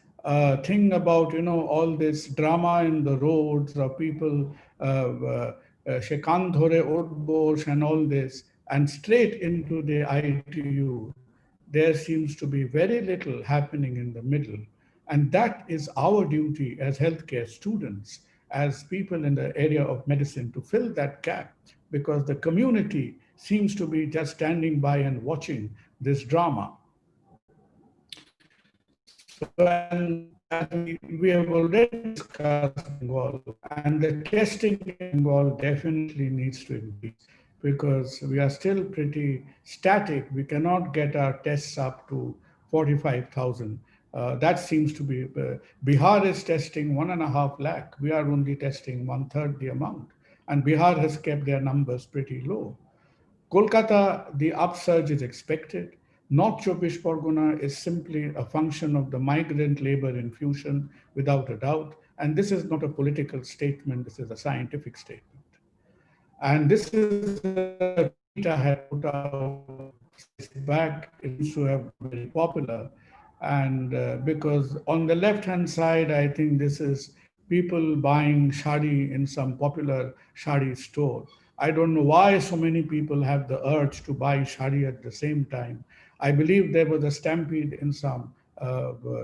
thing about, all this drama in the roads of people, Shekan Dhore Otbosh and all this, and straight into the ITU, there seems to be very little happening in the middle. And that is our duty as healthcare students, as people in the area of medicine, to fill that gap, because the community seems to be just standing by and watching this drama. So, and as we have already discussed Bengal, and the testing in Bengal definitely needs to increase, because we are still pretty static. We cannot get our tests up to 45,000. That seems to be, Bihar is testing 1.5 lakh. We are only testing 1/3 the amount. And Bihar has kept their numbers pretty low. Kolkata, the upsurge is expected. North Chobbish Pargona is simply a function of the migrant labor infusion, without a doubt. And this is not a political statement, this is a scientific statement. And this is a tweet I had put out back. It seems to have been very popular. And because on the left-hand side, I think this is people buying shadi in some popular shadi store. I don't know why so many people have the urge to buy shadi at the same time. I believe there was a stampede in some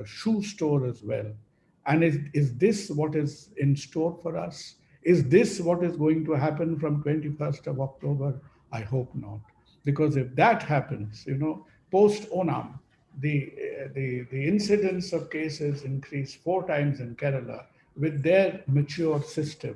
shoe store as well. And is this what is in store for us? Is this what is going to happen from 21st of October? I hope not. Because if that happens, post Onam, the incidence of cases increased 4 times in Kerala with their mature system.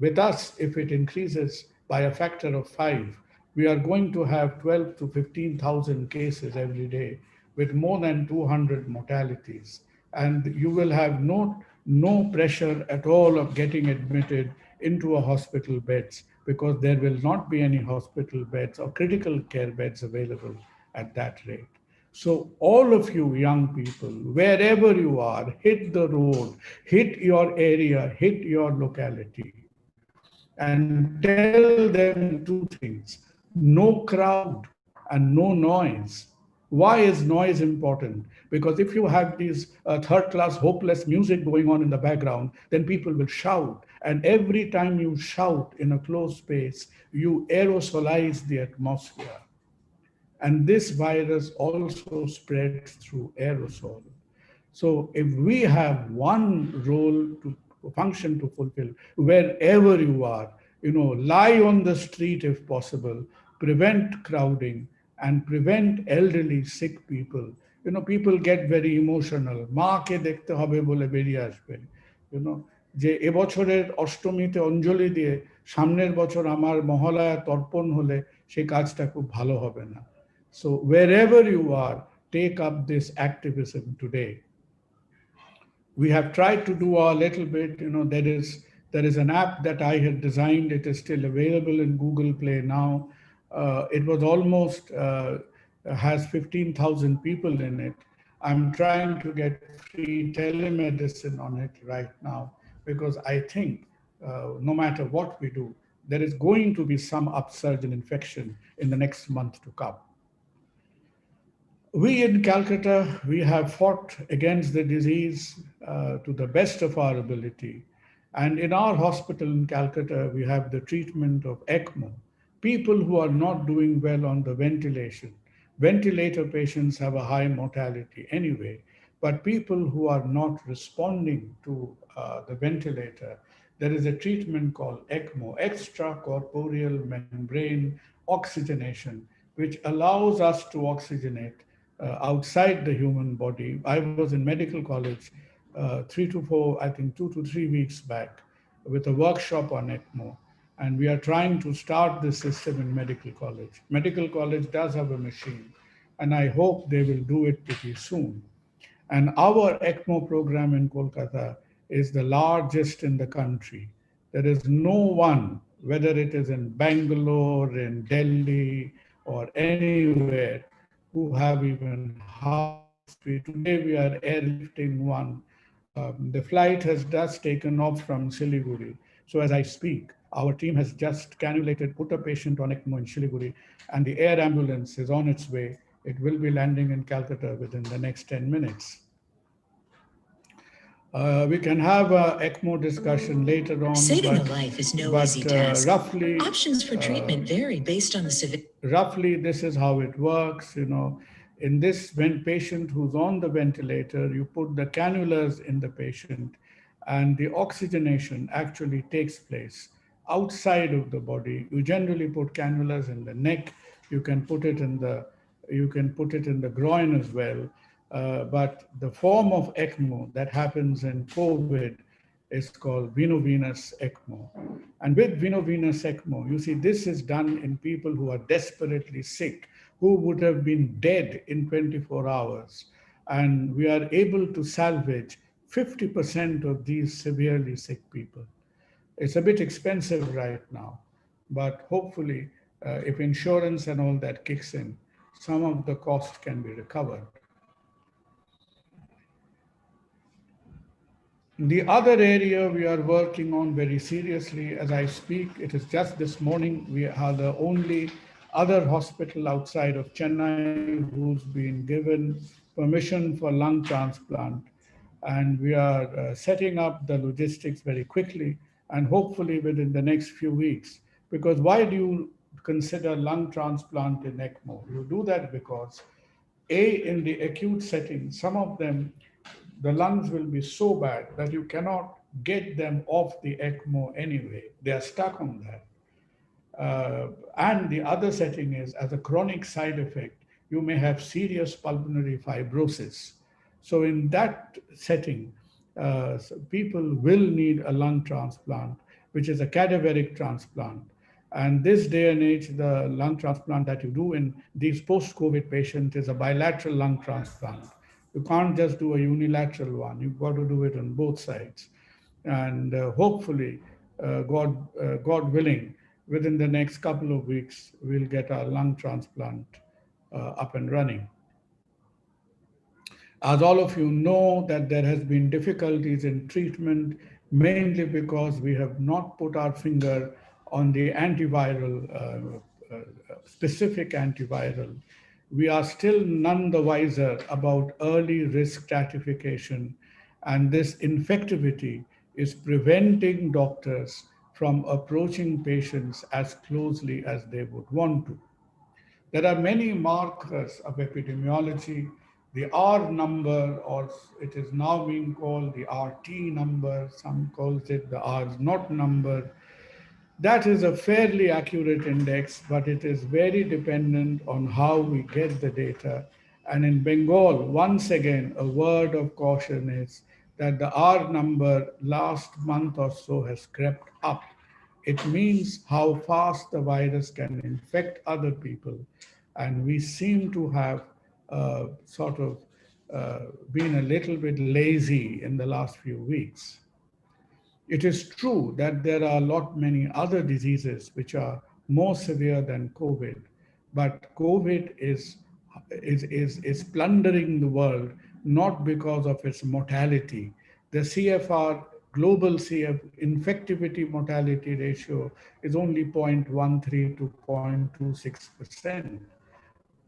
With us, if it increases by a factor of 5, we are going to have 12 to 15,000 cases every day with more than 200 mortalities. And you will have no pressure at all of getting admitted into a hospital beds, because there will not be any hospital beds or critical care beds available at that rate. So all of you young people, wherever you are, hit the road, hit your area, hit your locality, and tell them 2 things: no crowd and no noise. Why is noise important? Because if you have these third-class hopeless music going on in the background, then people will shout. And every time you shout in a closed space, you aerosolize the atmosphere. And this virus also spreads through aerosol. So if we have one role to function to fulfill, wherever you are, lie on the street if possible, prevent crowding, and prevent elderly sick people. People get very emotional. মা কে দেখতে হবে বলে বেরিয়ে আসবে। যে এবছরের অষ্টমীতে অঞ্জলি দিয়ে সামনের বছর আমার মহালয়া তর্পণ হলে সেই কাজটা খুব ভালো হবে না। So wherever you are, take up this activism today. We have tried to do our little bit. There is an app that I had designed. It is still available in Google Play now. It was almost has 15,000 people in it. I'm trying to get free telemedicine on it right now, because I think no matter what we do, there is going to be some upsurge in infection in the next month to come. We in Calcutta, we have fought against the disease to the best of our ability. And in our hospital in Calcutta, we have the treatment of ECMO. People who are not doing well on the ventilation. Ventilator patients have a high mortality anyway, but people who are not responding to the ventilator, there is a treatment called ECMO, extracorporeal membrane oxygenation, which allows us to oxygenate outside the human body. I was in medical college 2 to 3 weeks back with a workshop on ECMO. And we are trying to start this system in medical college. Medical college does have a machine, and I hope they will do it pretty soon. And our ECMO program in Kolkata is the largest in the country. There is no one, whether it is in Bangalore, in Delhi, or anywhere, who have even half speed. Today we are airlifting one The flight has just taken off from Siliguri. So as I speak, our team has just cannulated, put a patient on ECMO in Siliguri, and the air ambulance is on its way. It will be landing in Calcutta within the next 10 minutes. We can have a ECMO discussion later on. Saving a life is no easy task. Roughly, options for treatment vary based on the severity. Roughly, this is how it works. In this, when patient who's on the ventilator, you put the cannulas in the patient, and the oxygenation actually takes place outside of the body. You generally put cannulas in the neck. You can put it in the groin as well. But the form of ECMO that happens in COVID is called veno-venous ECMO. And with veno-venous ECMO, you see, this is done in people who are desperately sick, who would have been dead in 24 hours. And we are able to salvage 50% of these severely sick people. It's a bit expensive right now, but hopefully, if insurance and all that kicks in, some of the cost can be recovered. The other area we are working on very seriously as I speak, it is just this morning, we are the only other hospital outside of Chennai who's been given permission for lung transplant. And we are setting up the logistics very quickly and hopefully within the next few weeks. Because why do you consider lung transplant in ECMO? You do that because in the acute setting, some of them, the lungs will be so bad that you cannot get them off the ECMO anyway. They are stuck on that. And the other setting is, as a chronic side effect, you may have serious pulmonary fibrosis. So in that setting, people will need a lung transplant, which is a cadaveric transplant. And this day and age, the lung transplant that you do in these post-COVID patients is a bilateral lung transplant. You can't just do a unilateral one. You've got to do it on both sides. And hopefully, God willing, within the next couple of weeks, we'll get our lung transplant up and running. As all of you know, that there has been difficulties in treatment, mainly because we have not put our finger on the antiviral, specific antiviral. We are still none the wiser about early risk stratification, and this infectivity is preventing doctors from approaching patients as closely as they would want to. There are many markers of epidemiology. The R number, or it is now being called the RT number, some calls it the R naught number. That is a fairly accurate index, but it is very dependent on how we get the data. And in Bengal, once again, a word of caution is that the R number last month or so has crept up. It means how fast the virus can infect other people. And we seem to have been a little bit lazy in the last few weeks. It is true that there are many other diseases which are more severe than COVID, but COVID is plundering the world, not because of its mortality. The CFR, global infectivity mortality ratio is only 0.13 to 0.26%,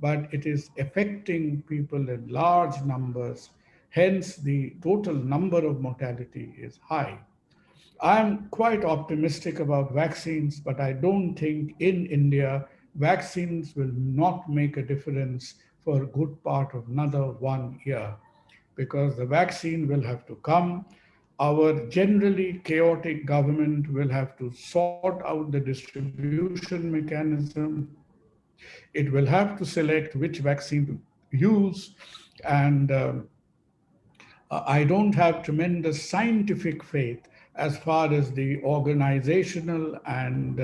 but it is affecting people in large numbers. Hence, the total number of mortality is high. I'm quite optimistic about vaccines, but I don't think in India, vaccines will not make a difference for a good part of another 1 year, because the vaccine will have to come. Our generally chaotic government will have to sort out the distribution mechanism. It will have to select which vaccine to use. And I don't have tremendous scientific faith as far as the organizational and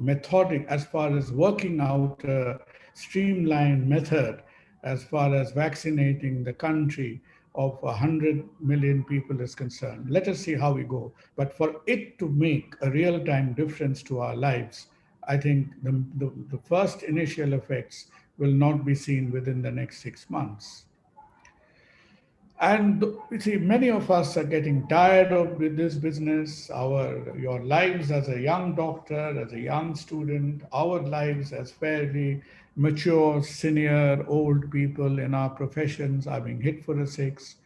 methodic, as far as working out a streamlined method, as far as vaccinating the country of 100 million people is concerned. Let us see how we go. But for it to make a real-time difference to our lives, I think the first initial effects will not be seen within the next 6 months. And you see, many of us are getting tired of with this business. Your lives as a young doctor, as a young student, our lives as fairly mature, senior, old people in our professions are being hit for a six.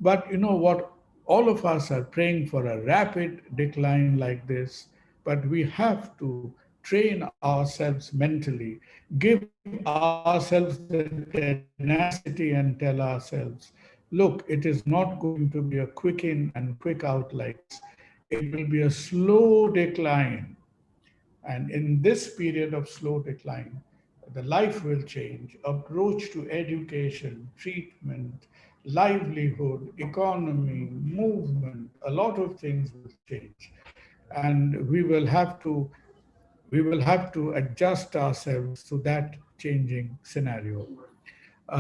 But you know what? All of us are praying for a rapid decline like this. But we have to train ourselves mentally, give ourselves the tenacity and tell ourselves, look, it is not going to be a quick in and quick out like this. It will be a slow decline. And in this period of slow decline, the life will change. Approach to education, treatment, livelihood, economy, movement, a lot of things will change. And we will have to adjust ourselves to that changing scenario.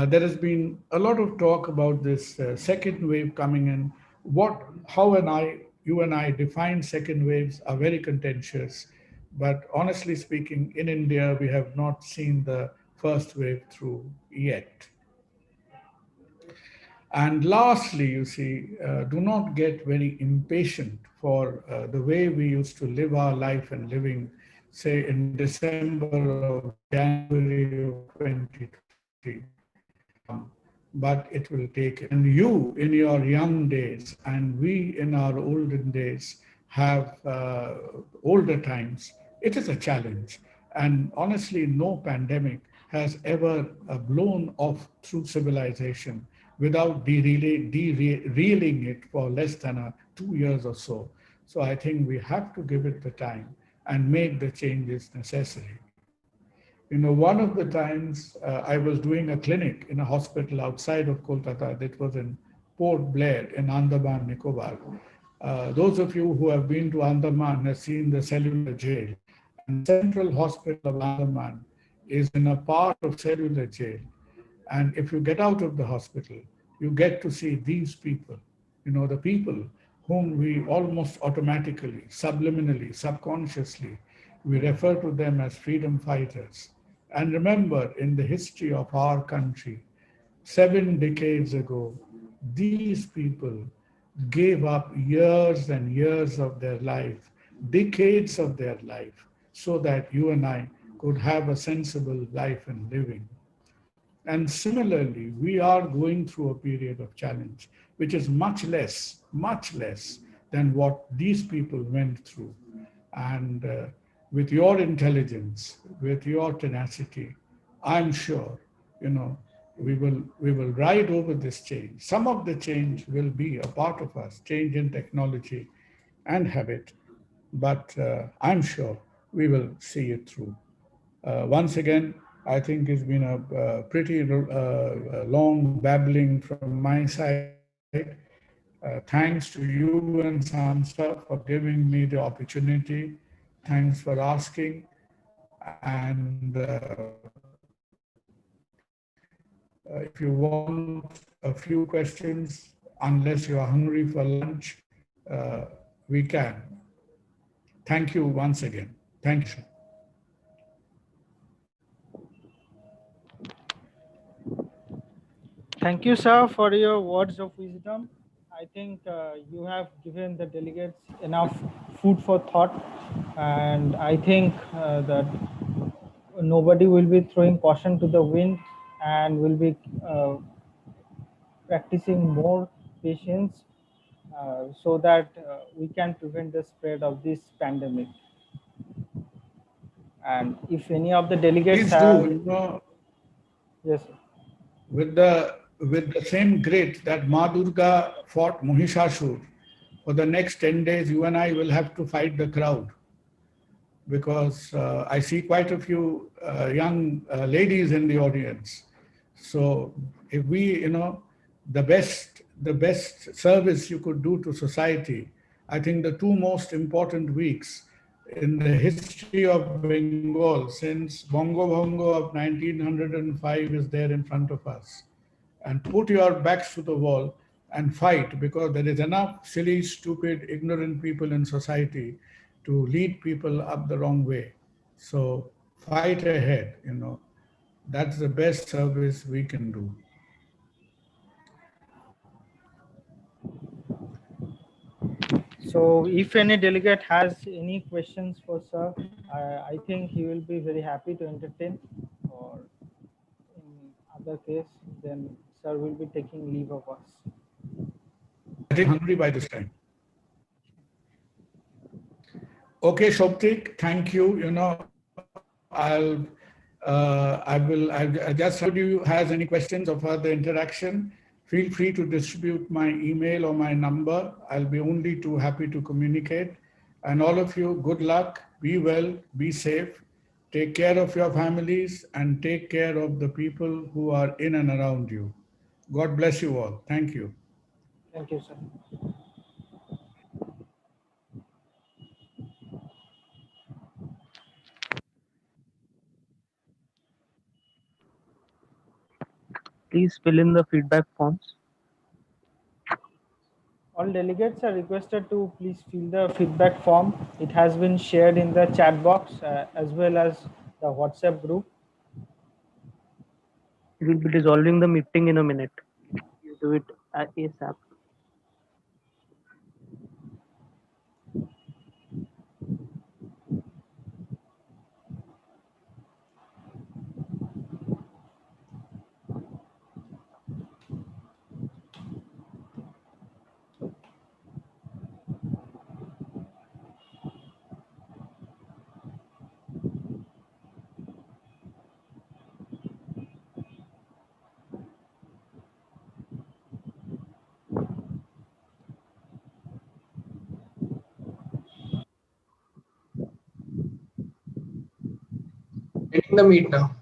There has been a lot of talk about this second wave coming in. You and I define second waves are very contentious, but honestly speaking, in India, we have not seen the first wave through yet. And lastly, you see, do not get very impatient for the way we used to live our life and living, say, in December or January of 2020. But it will take, and you in your young days and we in our olden days have older times, it is a challenge. And honestly, no pandemic has ever blown off through civilization without derailing it for less than 2 years or so. So I think we have to give it the time and make the changes necessary. You know, one of the times I was doing a clinic in a hospital outside of Kolkata that was in Port Blair in Andaman Nicobar. Those of you who have been to Andaman have seen the cellular jail. And the Central Hospital of Andaman is in a part of cellular jail. And if you get out of the hospital, you get to see these people, you know, the people whom we almost automatically, subliminally, subconsciously, we refer to them as freedom fighters. And remember, in the history of our country, 7 decades ago, these people gave up years and years of their life, decades of their life, so that you and I could have a sensible life and living. And similarly, we are going through a period of challenge, which is much less than what these people went through. And with your intelligence, with your tenacity, I'm sure, you know, we will ride over this change. Some of the change will be a part of us, change in technology and habit, but I'm sure we will see it through. Once again, I think it's been a pretty long babbling from my side. Thanks to you and SAMSA for giving me the opportunity. Thanks for asking. And if you want a few questions, unless you are hungry for lunch, we can. Thank you once again. Thank you. Thank you, sir, for your words of wisdom. I think you have given the delegates enough food for thought, and I think that nobody will be throwing caution to the wind and will be practicing more patience so that we can prevent the spread of this pandemic. And if any of the delegates Please have, do, you know, yes, sir. with the same grit that Ma Durga fought Mahishasur, for the next 10 days, you and I will have to fight the crowd, because I see quite a few young ladies in the audience. So if we, you know, the best service you could do to society, I think the two most important weeks in the history of Bengal since Bongo Bongo of 1905 is there in front of us. And put your backs to the wall and fight, because there is enough silly, stupid, ignorant people in society to lead people up the wrong way. So fight ahead, you know. That's the best service we can do. So if any delegate has any questions for sir, I think he will be very happy to entertain, or in other case, then sir will be taking leave of us. I think hungry by this time. Okay, Shoptik, thank you. You know, I just heard you has any questions or further interaction. Feel free to distribute my email or my number. I'll be only too happy to communicate. And all of you, good luck, be well, be safe, take care of your families and take care of the people who are in and around you. God bless you all. Thank you. Thank you, sir. Please fill in the feedback forms. All delegates are requested to please fill the feedback form. It has been shared in the chat box as well as the WhatsApp group. We will be dissolving the meeting in a minute. You do it ASAP. Ending the meet now.